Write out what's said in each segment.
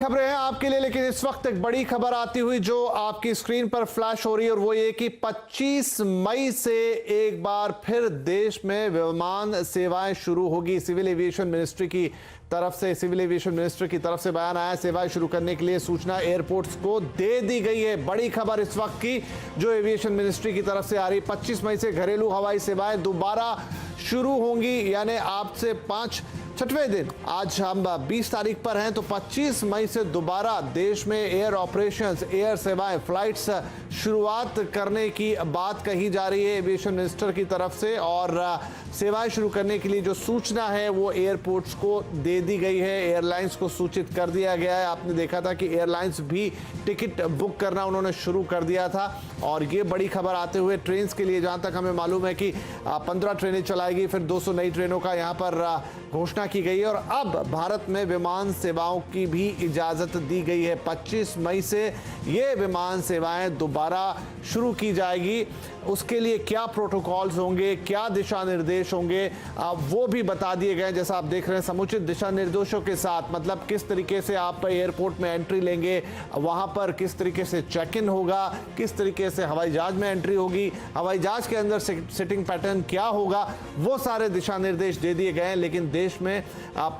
खबरें हैं आपके लिए, लेकिन इस वक्त एक बड़ी खबर आती हुई जो आपकी स्क्रीन पर फ्लैश हो रही है और वो ये कि 25 मई से एक बार फिर देश में विमान सेवाएं शुरू होगी। सिविल एविएशन मिनिस्ट्री की तरफ से बयान आया। सेवाएं शुरू करने के लिए सूचना एयरपोर्ट्स को दे दी गई है। बड़ी खबर इस वक्त की जो एविएशन मिनिस्ट्री की तरफ से आ रही, 25 मई से घरेलू हवाई सेवाएं दोबारा शुरू होंगी। यानी आज से 6वें दिन, आज हम 20 तारीख पर हैं, तो 25 मई से दोबारा देश में एयर ऑपरेशंस, एयर सेवाएं, फ्लाइट्स शुरुआत करने की बात कही जा रही है एविएशन मिनिस्टर की तरफ से। और सेवाएं शुरू करने के लिए जो सूचना है वो एयरपोर्ट्स को दे दी गई है, एयरलाइंस को सूचित कर दिया गया है। आपने देखा था कि एयरलाइंस भी टिकट बुक करना उन्होंने शुरू कर दिया था। और ये बड़ी खबर आते हुए ट्रेन के लिए, जहां तक हमें मालूम है कि 15 ट्रेनें चलाएगी, फिर 200 नई ट्रेनों का यहां पर घोषणा की गई है। और अब भारत में विमान सेवाओं की भी इजाजत दी गई है। 25 मई से ये विमान सेवाएं दोबारा शुरू की जाएगी। उसके लिए क्या प्रोटोकॉल्स होंगे, क्या दिशा निर्देश होंगे, वो भी बता दिए गए। जैसा आप देख रहे हैं, समुचित दिशा निर्देशों के साथ, मतलब किस तरीके से आप एयरपोर्ट में एंट्री लेंगे, वहां पर किस तरीके से चेक इन होगा, किस तरीके से हवाई जहाज में एंट्री होगी, हवाई जहाज के अंदर सिटिंग पैटर्न क्या होगा, वो सारे दिशा निर्देश दे दिए गए हैं। लेकिन देश में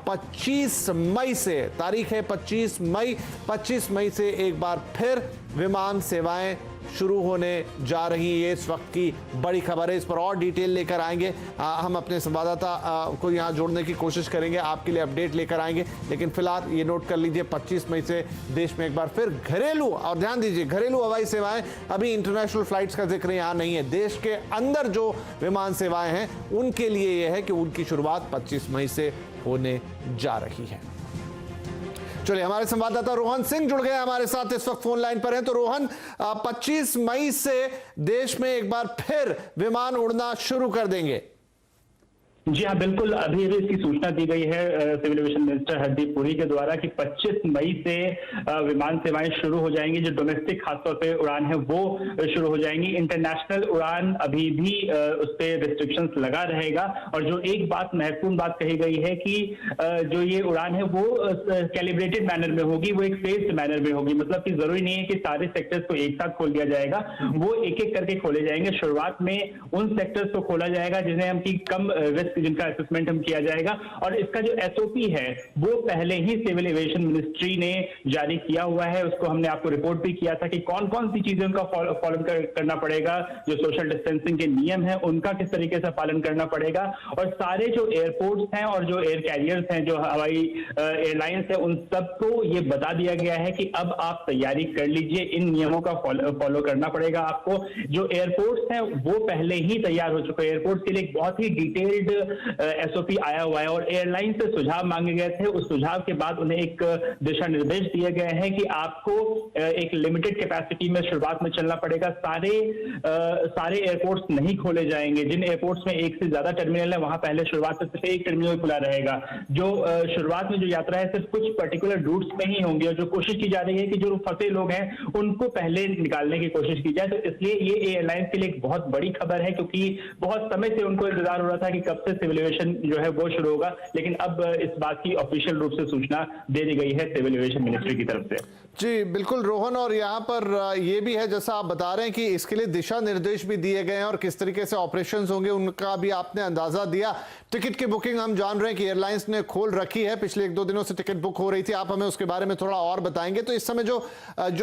25 मई से, तारीख है 25 मई से एक बार फिर विमान सेवाएं शुरू होने जा रही है। इस वक्त की बड़ी खबर है। इस पर और डिटेल लेकर आएंगे, हम अपने संवाददाता को यहां जोड़ने की कोशिश करेंगे, आपके लिए अपडेट लेकर आएंगे। लेकिन फिलहाल ये नोट कर लीजिए, 25 मई से देश में एक बार फिर घरेलू, और ध्यान दीजिए घरेलू हवाई सेवाएं, अभी इंटरनेशनल फ्लाइट्स का जिक्र यहां नहीं है। देश के अंदर जो विमान सेवाएं हैं उनके लिए यह है कि उनकी शुरुआत 25 मई से होने जा रही है। चलिए, हमारे संवाददाता रोहन सिंह जुड़ गए हमारे साथ, इस वक्त फोन लाइन पर हैं। तो रोहन, 25 मई से देश में एक बार फिर विमान उड़ना शुरू कर देंगे। जी हाँ, बिल्कुल। अभी इसकी सूचना दी गई है civil aviation minister Hardeep Puri के द्वारा कि 25 मई से विमान सेवाएं शुरू हो जाएंगी। जो डोमेस्टिक खासतौर पे उड़ान है वो शुरू हो जाएंगी। इंटरनेशनल उड़ान अभी भी उस पर रिस्ट्रिक्शंस लगा रहेगा। और जो एक बात, महत्वपूर्ण बात कही गई है कि जो ये उड़ान है वो कैलिब्रेटेड मैनर में होगी, वो एक फेस्ड मैनर में होगी। मतलब कि जरूरी नहीं है कि सारे सेक्टर्स को एक साथ खोल दिया जाएगा, वो एक एक करके खोले जाएंगे। शुरुआत में उन सेक्टर्स को खोला जाएगा जिन्हें हम की कम रिस्क, जिनका असेसमेंट हम किया जाएगा। और इसका जो एसओपी है वो पहले ही सिविल एविएशन मिनिस्ट्री ने जारी किया हुआ है। उसको हमने आपको रिपोर्ट भी किया था कि कौन कौन सी चीजें उनका फॉलो करना पड़ेगा। जो सोशल डिस्टेंसिंग के नियम है उनका किस तरीके से पालन करना पड़ेगा। और सारे जो एयरपोर्ट्स हैं और जो एयर कैरियर्स हैं, जो हवाई एयरलाइंस है, उन सबको ये बता दिया गया है कि अब आप तैयारी कर लीजिए, इन नियमों का फॉलो करना पड़ेगा आपको। जो एयरपोर्ट्स हैं वो पहले ही तैयार हो चुके हैं। एयरपोर्ट्स के लिए एक बहुत ही डिटेल्ड एसओपी आया हुआ है और एयरलाइन से सुझाव मांगे गए थे। उस सुझाव के बाद उन्हें एक दिशा निर्देश दिए गए हैं कि आपको एक लिमिटेड कैपेसिटी में शुरुआत में चलना पड़ेगा। सारे एयरपोर्ट्स नहीं खोले जाएंगे। जिन एयरपोर्ट्स में एक से ज्यादा टर्मिनल है वहां पहले शुरुआत में सिर्फ एक टर्मिनल खुला रहेगा। जो शुरुआत में जो यात्रा है सिर्फ कुछ पर्टिकुलर रूट्स में ही होंगी। और जो कोशिश की जा रही है कि जो फंसे लोग हैं उनको पहले निकालने की कोशिश की जाए। तो इसलिए ये एयरलाइंस के लिए एक बहुत बड़ी खबर है, क्योंकि बहुत समय से उनको इंतजार हो रहा था कि कब से सिविल एविएशन जो है वो शुरू होगा। लेकिन अब इस बात की ऑफिशियल रूप से सूचना दे दी गई है सिविल एविएशन मिनिस्ट्री की तरफ से। जी बिल्कुल रोहन, और यहाँ पर ये भी है, जैसा आप बता रहे हैं कि इसके लिए दिशा निर्देश भी दिए गए हैं और किस तरीके से ऑपरेशंस होंगे उनका भी आपने अंदाजा दिया। टिकट की बुकिंग हम जान रहे हैं कि एयरलाइंस ने खोल रखी है, पिछले 1-2 दिनों से टिकट बुक हो रही थी। आप हमें उसके बारे में थोड़ा और बताएंगे। तो इस समय जो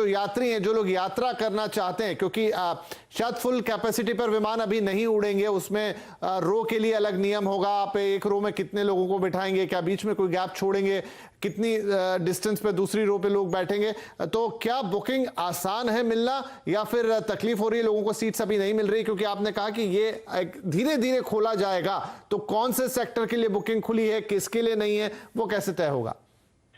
यात्री हैं, जो लोग यात्रा करना चाहते हैं, क्योंकि शायद फुल कैपेसिटी पर विमान अभी नहीं उड़ेंगे, उसमें रो के लिए अलग नियम होगा। आप एक रो में कितने लोगों को बिठाएंगे, क्या बीच में कोई गैप छोड़ेंगे, कितनी डिस्टेंस पे दूसरी रो पे लोग बैठेंगे। तो क्या बुकिंग आसान है मिलना, या फिर तकलीफ हो रही है लोगों को, सीट्स अभी नहीं मिल रही? क्योंकि आपने कहा कि ये धीरे धीरे खोला जाएगा, तो कौन से सेक्टर के लिए बुकिंग खुली है, किसके लिए नहीं है, वो कैसे तय होगा?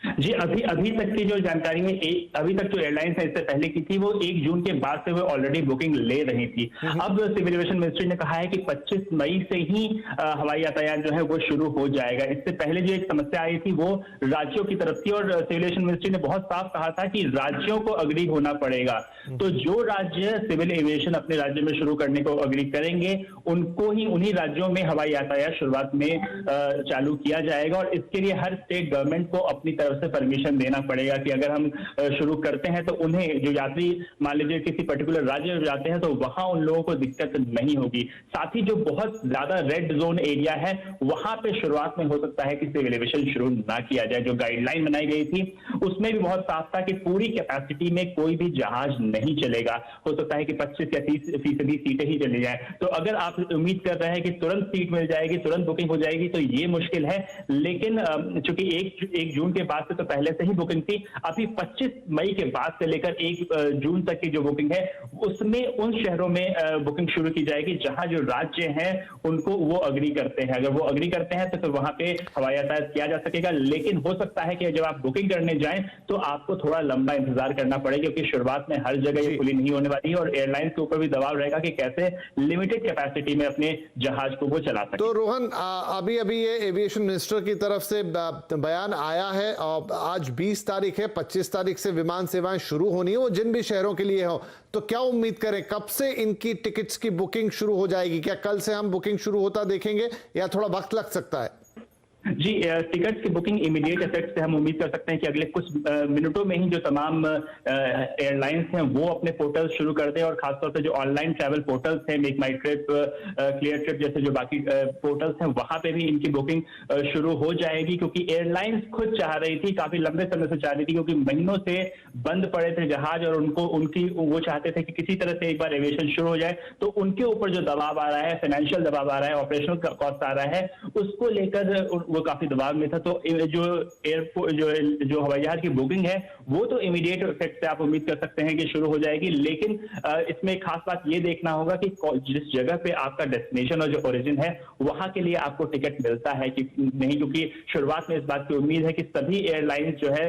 जी, अभी तक की जो जानकारी है, अभी तक जो एयरलाइंस है इससे पहले की थी वो 1 जून के बाद से वो ऑलरेडी बुकिंग ले रही थी। अब सिविल एविएशन मिनिस्ट्री ने कहा है कि 25 मई से ही हवाई यातायात जो है वो शुरू हो जाएगा। इससे पहले जो एक समस्या आई थी वो राज्यों की तरफ थी और सिविल एविएशन मिनिस्ट्री ने बहुत साफ कहा था कि राज्यों को अग्री होना पड़ेगा। तो जो राज्य सिविल एविएशन अपने राज्य में शुरू करने को अग्री करेंगे उनको ही, उन्हीं राज्यों में हवाई यातायात शुरुआत में चालू किया जाएगा। और इसके लिए हर स्टेट गवर्नमेंट को अपनी तरफ तरफ से परमिशन देना पड़ेगा कि अगर हम शुरू करते हैं तो उन्हें, जो यात्री मान लीजिए किसी पर्टिकुलर राज्य में जाते हैं तो वहां उन लोगों को दिक्कत नहीं होगी। साथ ही जो बहुत ज्यादा रेड जोन एरिया है वहां पे शुरुआत में हो सकता है कि सिविल एविएशन शुरू ना किया जाए। जो गाइडलाइन बनाई गई थी उसमें भी बहुत साफ था कि पूरी कैपेसिटी में कोई भी जहाज नहीं चलेगा, हो सकता है कि 25 या 30% सीटें ही चली जाए। तो अगर आप उम्मीद कर रहे हैं कि तुरंत सीट मिल जाएगी, तुरंत बुकिंग हो जाएगी, तो ये मुश्किल है। लेकिन चूंकि 1 जून के बाद से तो पहले से ही बुकिंग थी, अभी 25 मई के बाद से लेकर 1 जून तक की जो बुकिंग है उसमें उन शहरों में बुकिंग शुरू की जाएगी जहां जो राज्य हैं उनको वो अग्री करते हैं। अगर वो अग्री करते हैं तो फिर वहां पे हवाई यातायात किया जा सकेगा। लेकिन हो सकता है कि जब आप बुकिंग करने जाएं तो आपको थोड़ा लंबा इंतजार करना पड़े, क्योंकि शुरुआत में हर जगह ये खुली नहीं होने वाली है और एयरलाइंस के ऊपर भी दबाव रहेगा कि कैसे लिमिटेड कैपेसिटी में अपने जहाज को वो चला सके। तो रोहन, अभी ये एविएशन मिनिस्टर की तरफ से बयान आया है और आज 20 तारीख है, 25 तारीख से विमान सेवाएं शुरू होनी है, वो जिन भी शहरों के लिए हो। तो क्या उम्मीद करें, कब से इनकी टिकट्स की बुकिंग शुरू हो जाएगी? क्या कल से हम बुकिंग शुरू होता देखेंगे या थोड़ा वक्त लग सकता है? जी, टिकट्स की बुकिंग इमीडिएट इफेक्ट से हम उम्मीद कर सकते हैं कि अगले कुछ मिनटों में ही जो तमाम एयरलाइंस हैं वो अपने पोर्टल शुरू कर दें। और खासतौर से जो ऑनलाइन ट्रैवल पोर्टल्स हैं, मेक माई ट्रिप, क्लियर ट्रिप जैसे जो बाकी पोर्टल्स हैं, वहां पे भी इनकी बुकिंग शुरू हो जाएगी। क्योंकि एयरलाइंस खुद चाह रही थी, काफी लंबे समय से चाह रही थी, क्योंकि महीनों से बंद पड़े थे जहाज और वो चाहते थे कि किसी तरह से एक बार एविएशन शुरू हो जाए। तो उनके ऊपर जो दबाव आ रहा है, फाइनेंशियल दबाव आ रहा है, ऑपरेशनल कॉस्ट आ रहा है, उसको लेकर वो काफी दबाव में था। तो जो एयरपोर्ट जो हवाई जहाज की बुकिंग है वो तो इमीडिएट इफेक्ट से आप उम्मीद कर सकते हैं कि शुरू हो जाएगी। लेकिन इसमें खास बात ये देखना होगा कि जिस जगह पे आपका डेस्टिनेशन और जो ओरिजिन है वहां के लिए आपको टिकट मिलता है कि नहीं, क्योंकि शुरुआत में इस बात की उम्मीद है कि सभी एयरलाइंस जो है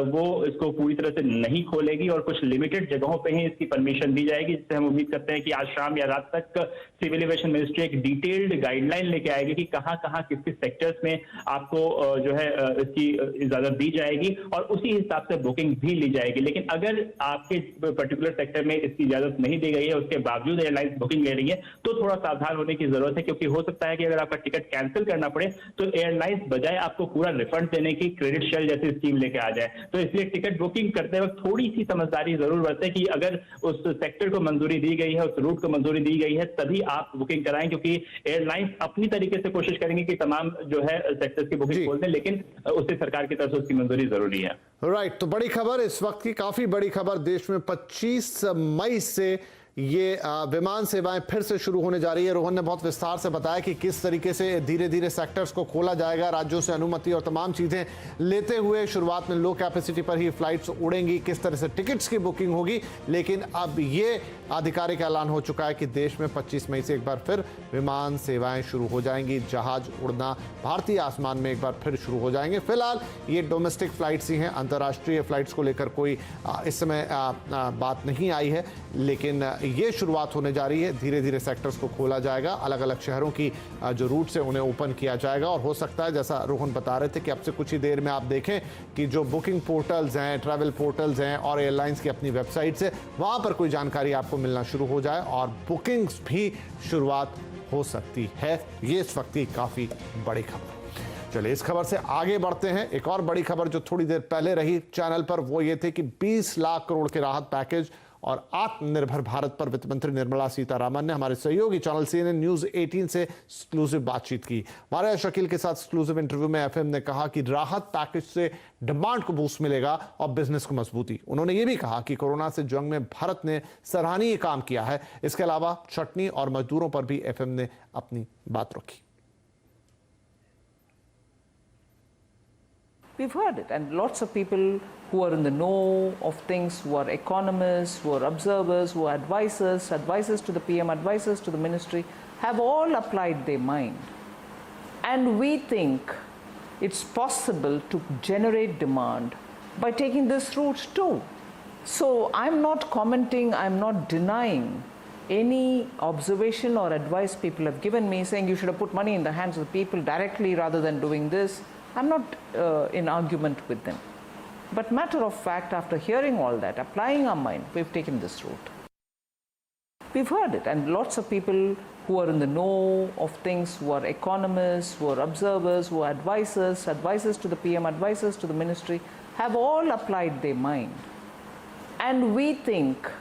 वो इसको पूरी तरह से नहीं खोलेगी और कुछ लिमिटेड जगहों पर ही इसकी परमिशन दी जाएगी। जिससे हम उम्मीद करते हैं कि आज शाम या रात तक सिविल एविएशन मिनिस्ट्री एक डिटेल्ड गाइडलाइन लेके आएगी कि कहां कहां किस किस सेक्टर्स में आपको जो है इसकी इजाजत दी जाएगी और उसी हिसाब से बुकिंग भी ली जाएगी। लेकिन अगर आपके पर्टिकुलर सेक्टर में इसकी इजाजत नहीं दी गई है, उसके बावजूद एयरलाइंस बुकिंग ले रही है, तो थोड़ा सावधान होने की जरूरत है। क्योंकि हो सकता है कि अगर आपका टिकट कैंसिल करना पड़े तो एयरलाइंस बजाय आपको पूरा रिफंड देने की क्रेडिट शेल जैसी स्कीम लेके आ जाए। तो इसलिए टिकट बुकिंग करते वक्त थोड़ी सी समझदारी जरूर बरतें कि अगर उस सेक्टर को मंजूरी दी गई है, उस रूट को मंजूरी दी गई है, तभी आप बुकिंग कराएं। क्योंकि एयरलाइंस अपनी तरीके से कोशिश करेंगे कि तमाम जो है सेक्टर्स की बुकिंग खोल दें, लेकिन उससे सरकार की तरफ से उसकी मंजूरी जरूरी है। राइट, तो बड़ी खबर इस वक्त की, काफी बड़ी खबर, देश में 25 मई से ये विमान सेवाएं फिर से शुरू होने जा रही है। रोहन ने बहुत विस्तार से बताया कि किस तरीके से धीरे धीरे सेक्टर्स को खोला जाएगा, राज्यों से अनुमति और तमाम चीजें लेते हुए शुरुआत में लो कैपेसिटी पर ही फ्लाइट्स उड़ेंगी, किस तरह से टिकट्स की बुकिंग होगी। लेकिन अब ये आधिकारिक ऐलान हो चुका है कि देश में 25 मई से एक बार फिर विमान सेवाएं शुरू हो जाएंगी, जहाज उड़ना भारतीय आसमान में एक बार फिर शुरू हो जाएंगे। फिलहाल ये डोमेस्टिक फ्लाइट्स ही हैं, अंतर्राष्ट्रीय फ्लाइट्स को लेकर कोई इस समय बात नहीं आई है। लेकिन ये शुरुआत होने जा रही है, धीरे धीरे सेक्टर्स को खोला जाएगा, अलग अलग शहरों की जो रूट्स है उन्हें ओपन किया जाएगा। और हो सकता है, जैसा रोहन बता रहे थे, कि अब से कुछ ही देर में आप देखें कि जो बुकिंग पोर्टल्स हैं, ट्रैवल पोर्टल्स हैं और एयरलाइंस की अपनी वेबसाइट्स है, वहां पर कोई जानकारी आपको मिलना शुरू हो जाए और बुकिंग्स भी शुरुआत हो सकती है। ये इस वक्त की काफी बड़ी खबर। चलिए इस खबर से आगे बढ़ते हैं। एक और बड़ी खबर जो थोड़ी देर पहले रही चैनल पर, वो ये थे कि 20 लाख करोड़ के राहत पैकेज और आत्मनिर्भर भारत पर वित्त मंत्री निर्मला सीतारामन ने हमारे सहयोगी चैनल CNN News 18 से एक्सक्लूसिव बातचीत की। हमारे शकील के साथ एक्सक्लूसिव इंटरव्यू में FM ने कहा कि राहत पैकेज से डिमांड को बूस्ट मिलेगा और बिजनेस को मजबूती। उन्होंने ये भी कहा कि कोरोना से जंग में भारत ने सराहनीय काम किया है। इसके अलावा चटनी और मजदूरों पर भी FM ने अपनी बात रखी। We've heard it, and lots of people who are in the know of things, who are economists, who are observers, who are advisors to the PM, advisors to the ministry, have all applied their mind. And we think it's possible to generate demand by taking this route too. So I'm not commenting, I'm not denying any observation or advice people have given me, saying you should have put money in the hands of the people directly rather than doing this. I'm not in argument with them. But matter of fact, after hearing all that, applying our mind, we've taken this route. We've heard it, and lots of people who are in the know of things, who are economists, who are observers, who are advisors to the PM, advisors to the ministry, have all applied their mind. And we think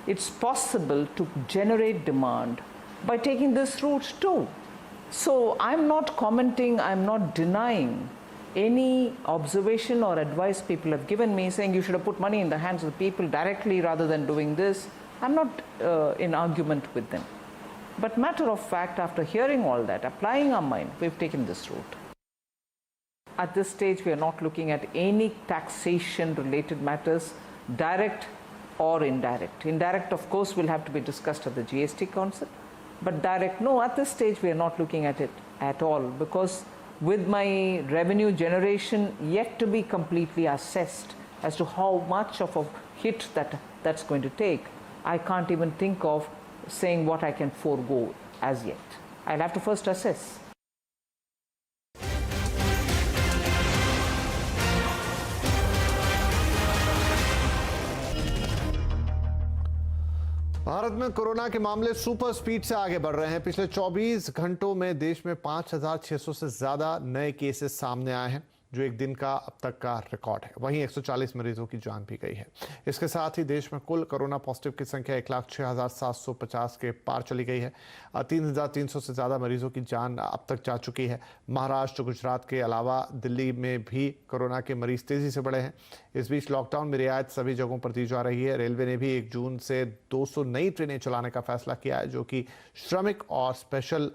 it's possible to generate demand by taking this route too. So I'm not commenting, I'm not denying any observation or advice people have given me saying you should have put money in the hands of the people directly rather than doing this. I'm not in argument with them. But matter of fact, after hearing all that, applying our mind, we've taken this route. At this stage, we are not looking at any taxation-related matters, direct or indirect. Indirect, of course, will have to be discussed at the GST Council. But direct, no, at this stage, we are not looking at it at all, because with my revenue generation yet to be completely assessed as to how much of a hit that's going to take, I can't even think of saying what I can forego as yet. I'll have to first assess. Bharat में corona के मामले super speed से आगे बढ़ रहे हैं। पिछले 24 घंटों में देश में 5,600 से ज्यादा नए केसेस सामने आए हैं, जो एक दिन का अब तक का रिकॉर्ड है। वहीं 140 मरीजों की जान भी गई है। इसके साथ ही देश में कुल कोरोना पॉजिटिव की संख्या 1,06,750 के पार चली गई है। 3,300 से ज़्यादा मरीजों की जान अब तक जा चुकी है। महाराष्ट्र, गुजरात के अलावा दिल्ली में भी कोरोना के मरीज तेज़ी से बढ़े हैं। इस बीच लॉकडाउन में रियायत सभी जगहों पर दी जा रही है। रेलवे ने भी 1 जून से 200 नई ट्रेनें चलाने का फैसला किया है, जो कि श्रमिक और स्पेशल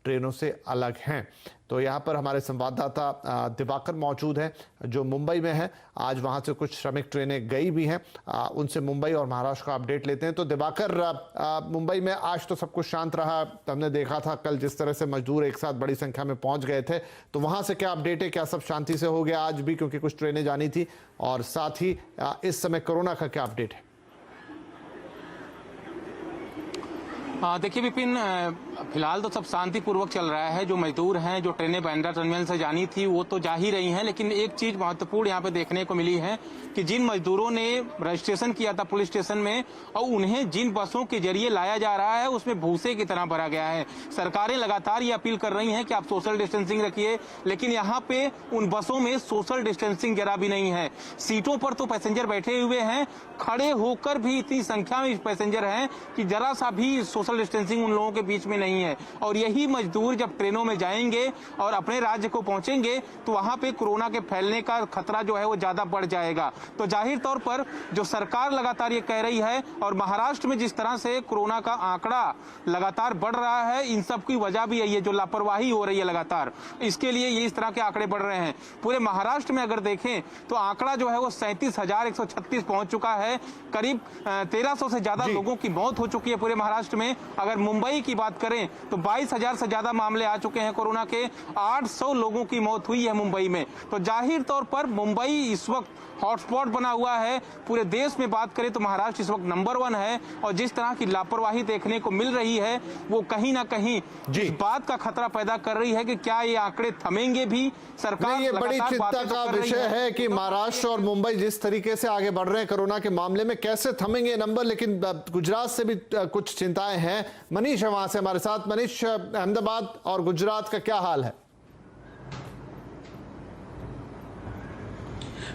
ट्रेनों से अलग हैं। तो यहाँ पर हमारे संवाददाता दिवाकर मौजूद हैं, जो मुंबई में है। आज वहाँ से कुछ श्रमिक ट्रेनें गई भी हैं। उनसे मुंबई और महाराष्ट्र का अपडेट लेते हैं। तो दिवाकर, मुंबई में आज तो सब कुछ शांत रहा। हमने देखा था कल जिस तरह से मजदूर एक साथ बड़ी संख्या में पहुँच गए थे, तो वहाँ से क्या अपडेट है? क्या सब शांति से हो गया आज भी, क्योंकि कुछ ट्रेनें जानी थी? और साथ ही इस समय कोरोना का क्या अपडेट है? देखिए विपिन, फिलहाल तो सब शांतिपूर्वक चल रहा है। जो मजदूर हैं, जो ट्रेनें बांद्रा टर्मिनल से जानी थी, वो तो जा ही रही हैं। लेकिन एक चीज महत्वपूर्ण यहाँ पे देखने को मिली है कि जिन मजदूरों ने रजिस्ट्रेशन किया था पुलिस स्टेशन में, और उन्हें जिन बसों के जरिए लाया जा रहा है, उसमें भूसे की तरह भरा गया है। सरकारें लगातार ये अपील कर रही हैं कि आप सोशल डिस्टेंसिंग रखिए, लेकिन यहाँ पे उन बसों में सोशल डिस्टेंसिंग जरा भी नहीं है। सीटों पर तो पैसेंजर बैठे हुए हैं, खड़े होकर भी इतनी संख्या में पैसेंजर हैं कि जरा सा भी सोशल डिस्टेंसिंग उन लोगों के बीच में नहीं है। और यही मजदूर जब ट्रेनों में जाएंगे और अपने राज्य को पहुंचेंगे, तो वहां पे कोरोना के फैलने का खतरा जो है वो ज्यादा बढ़ जाएगा। तो जाहिर तौर पर जो सरकार लगातार ये कह रही है, और महाराष्ट्र में जिस तरह से कोरोना का आंकड़ा लगातार बढ़ रहा है, इन सब की वजह भी यही है, जो लापरवाही हो रही है लगातार, इसके लिए ये इस तरह के आंकड़े बढ़ रहे हैं। पूरे महाराष्ट्र में अगर देखें तो आंकड़ा जो है वो 37,136 पहुंच चुका है। करीब 1,300 से ज्यादा लोगों की मौत हो चुकी है पूरे महाराष्ट्र में। अगर मुंबई की बात करें तो 22,000 से ज्यादा मामले आ चुके हैं कोरोना के। 800 लोगों की मौत हुई है मुंबई में। तो जाहिर तौर पर मुंबई इस वक्त हॉटस्पॉट बना हुआ है। पूरे देश में बात करें तो महाराष्ट्र इस वक्त नंबर 1 है। और जिस तरह की लापरवाही देखने को मिल रही है, वो कहीं ना कहीं इस बात का खतरा पैदा कर रही है कि क्या ये आंकड़े थमेंगे भी। सरकार ये बड़ी चिंता का विषय है कि महाराष्ट्र और मुंबई जिस तरीके से आगे बढ़ रहे हैं कोरोना के मामले में, कैसे थमेंगे नंबर। लेकिन गुजरात से भी कुछ चिंताएं हैं। मनीष है वहां से हमारे साथ। मनीष, अहमदाबाद और गुजरात का क्या हाल है?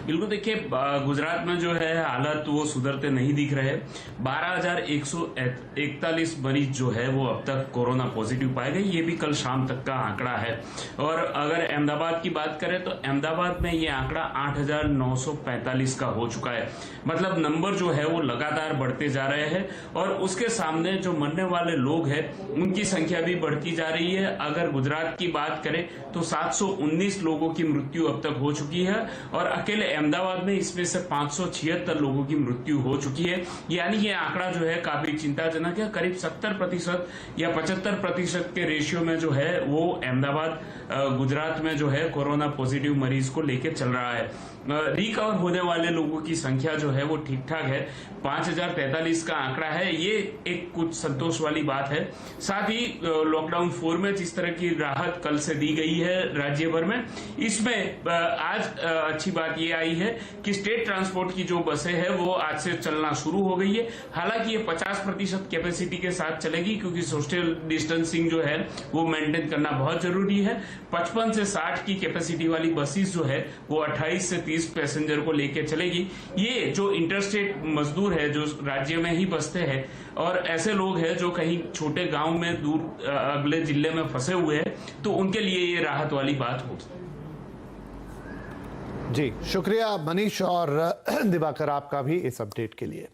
बिल्कुल, देखिए गुजरात में जो है हालात वो सुधरते नहीं दिख रहे। 12,141 मरीज जो है वो अब तक कोरोना पॉजिटिव पाए गए। ये भी कल शाम तक का आंकड़ा है। और अगर अहमदाबाद की बात करें तो अहमदाबाद में ये आंकड़ा 8,945 का हो चुका है। मतलब नंबर जो है वो लगातार बढ़ते जा रहे हैं। और उसके सामने जो मरने वाले लोग हैं उनकी संख्या भी बढ़ती जा रही है। अगर गुजरात की बात करें तो 719 लोगों की मृत्यु अब तक हो चुकी है। और अकेले अहमदाबाद में इसमें से 576 लोगों की मृत्यु हो चुकी है। यानी ये आंकड़ा जो है काफी चिंताजनक है। करीब 70% या 75% के रेशियो में जो है वो अहमदाबाद गुजरात में जो है कोरोना पॉजिटिव मरीज को लेकर चल रहा है। रिकवर होने वाले लोगों की संख्या जो है वो ठीक ठाक है। 5,043 का आंकड़ा है। ये एक कुछ संतोष वाली बात है। साथ ही लॉकडाउन 4 में जिस तरह की राहत कल से दी गई है राज्य भर में, इसमें आज अच्छी बात ये आई आई है कि स्टेट ट्रांसपोर्ट की जो बसें हैं वो आज से चलना शुरू हो गई है। हालांकि ये 50% कैपेसिटी के साथ चलेगी, क्योंकि सोशल डिस्टेंसिंग जो है वो मेंटेन करना बहुत जरूरी है। 55 से 60 की कैपेसिटी वाली बसेस जो है वो 28 से 30 पैसेंजर को लेके चलेगी। ये जो इंटरस्टेट मजदूर है जो राज्य में ही बसते हैं और ऐसे लोग हैं जो कहीं छोटे गांव में दूर अगले जिले में फंसे हुए हैं, तो उनके लिए ये राहत वाली बात होगी। जी शुक्रिया मनीष और दिवाकर आपका भी इस अपडेट के लिए।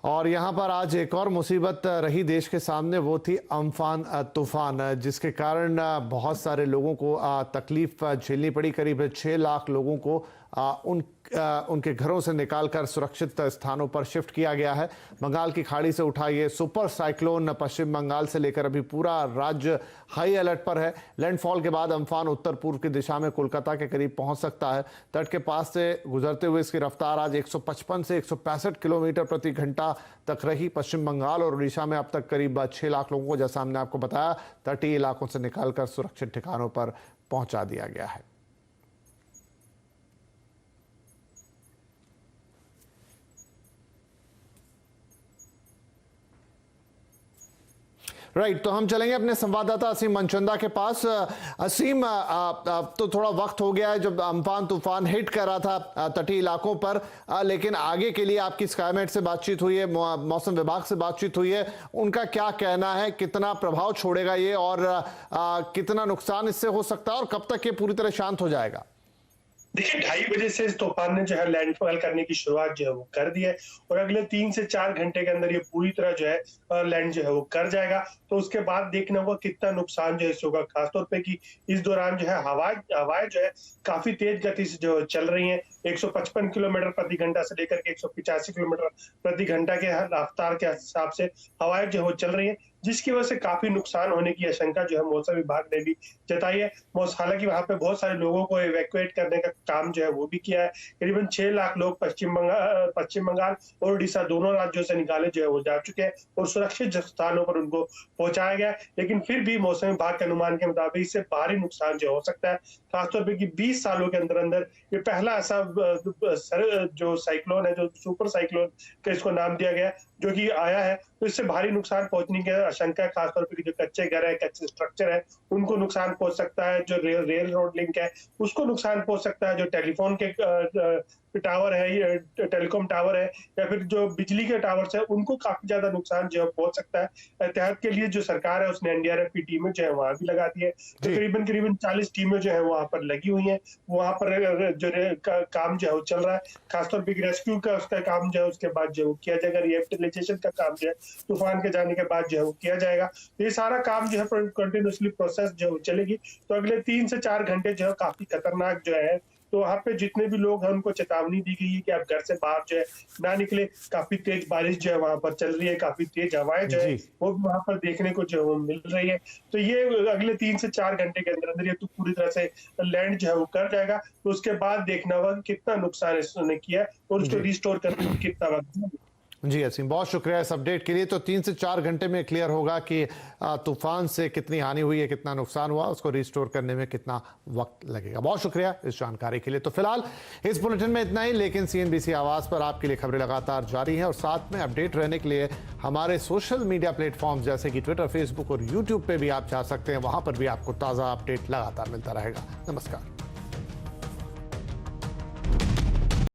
और यहाँ पर आज एक और मुसीबत रही देश के सामने, वो थी अम्फान तूफान, जिसके कारण बहुत सारे लोगों को तकलीफ झेलनी पड़ी। करीब 6 लाख लोगों को उनके घरों से निकालकर सुरक्षित स्थानों पर शिफ्ट किया गया है। बंगाल की खाड़ी से उठा ये सुपर साइक्लोन पश्चिम बंगाल से लेकर अभी पूरा राज्य हाई अलर्ट पर है। लैंडफॉल के बाद अम्फान उत्तर पूर्व की दिशा में कोलकाता के करीब पहुंच सकता है। तट के पास से गुजरते हुए इसकी रफ्तार आज 155 से 165 किलोमीटर प्रति घंटा तक रही। पश्चिम बंगाल और उड़ीसा में अब तक करीब 6 लाख लोगों को, जैसा हमने आपको बताया, तटीय इलाकों से निकालकर सुरक्षित ठिकानों पर पहुंचा दिया गया है। राइट, तो हम चलेंगे अपने संवाददाता असीम मनचंदा के पास। असीम, तो थोड़ा वक्त हो गया है जब अम्फान तूफान हिट कर रहा था तटीय इलाकों पर, लेकिन आगे के लिए आपकी स्काईमेट से बातचीत हुई है, मौसम विभाग से बातचीत हुई है, उनका क्या कहना है, कितना प्रभाव छोड़ेगा ये और कितना नुकसान इससे हो सकता है और कब तक ये पूरी तरह शांत हो जाएगा? देखिए 2:30 बजे से इस तूफान ने जो है लैंडफॉल करने की शुरुआत जो है वो कर दी है और अगले 3 से 4 घंटे के अंदर ये पूरी तरह जो है लैंड जो है वो कर जाएगा। तो उसके बाद देखना होगा कितना नुकसान जो है इससे होगा, खासतौर पे कि इस दौरान जो है हवाएं जो है काफी तेज गति से जो चल रही है। 155 किलोमीटर प्रति घंटा से लेकर के 185 किलोमीटर प्रति घंटा के रफ्तार के हिसाब से हवाएं जो है चल रही है, जिसकी वजह से काफी नुकसान होने की आशंका जो है मौसम विभाग ने भी जताई है। हालांकि वहां पे बहुत सारे लोगों को इवैक्यूएट करने का काम जो है वो भी किया है। करीबन 6 लाख लोग पश्चिम बंगाल और उड़ीसा दोनों राज्यों से निकाले जो है वो जा चुके हैं और सुरक्षित स्थानों पर उनको पहुंचाया गया है। लेकिन फिर भी मौसम विभाग के अनुमान के मुताबिक इससे भारी नुकसान जो हो सकता है, खासतौर पर कि 20 सालों के अंदर अंदर ये पहला ऐसा जो साइक्लोन है, जो सुपर साइक्लोन का इसको नाम दिया गया, जो कि आया है। तो इससे भारी नुकसान पहुंचने की आशंका है। खासतौर पर जो कच्चे घर है, कच्चे स्ट्रक्चर है, उनको नुकसान पहुंच सकता है। जो रेल रोड लिंक है उसको नुकसान पहुंच सकता है। जो टेलीफोन के टावर है, टेलीकॉम टावर है, या फिर जो बिजली के टावर्स है, उनको काफी ज्यादा नुकसान जो है पहुंच सकता है। एहतियात के लिए जो सरकार है उसने एनडीआरएफ की टीमें जो है वहां भी लगा दी है। तो करीबन 40 टीमें जो है वहां पर लगी हुई है। वहां पर जो काम जो है वो चल रहा है। खासतौर पर रेस्क्यू का उसका काम जो है उसके बाद जो किया जाएगा, रिहेबिलिटेशन का काम जो है तूफान के जाने के बाद जो है वो किया जाएगा। तो ये सारा काम जो है कंटिन्यूसली प्रोसेस जो चलेगी। तो अगले 3 से 4 घंटे जो है काफी खतरनाक जो है। तो वहां पे जितने भी लोग हैं उनको चेतावनी दी गई है कि आप घर से बाहर जो है ना निकले। काफी तेज बारिश जो है वहां पर चल रही है, काफी तेज हवाएं जो है वो वहां पर देखने को जो है मिल रही है। तो ये अगले 3 से 4 घंटे के अंदर अंदर ये तो पूरी तरह से लैंड जो है वो कर जाएगा। तो उसके बाद देखना होगा कितना नुकसान इसने किया और उसको रिस्टोर करने में कितना वक्त। जी असीम, बहुत शुक्रिया इस अपडेट के लिए। तो 3 से 4 घंटे में क्लियर होगा कि तूफान से कितनी हानि हुई है, कितना नुकसान हुआ, उसको रिस्टोर करने में कितना वक्त लगेगा। बहुत शुक्रिया इस जानकारी के लिए। तो फिलहाल इस बुलेटिन में इतना ही, लेकिन CNBC आवाज पर आपके लिए खबरें लगातार जारी हैं और साथ में अपडेट रहने के लिए हमारे सोशल मीडिया प्लेटफॉर्म जैसे कि ट्विटर, फेसबुक और यूट्यूब पे भी आप जा सकते हैं। वहां पर भी आपको ताज़ा अपडेट लगातार मिलता रहेगा। नमस्कार।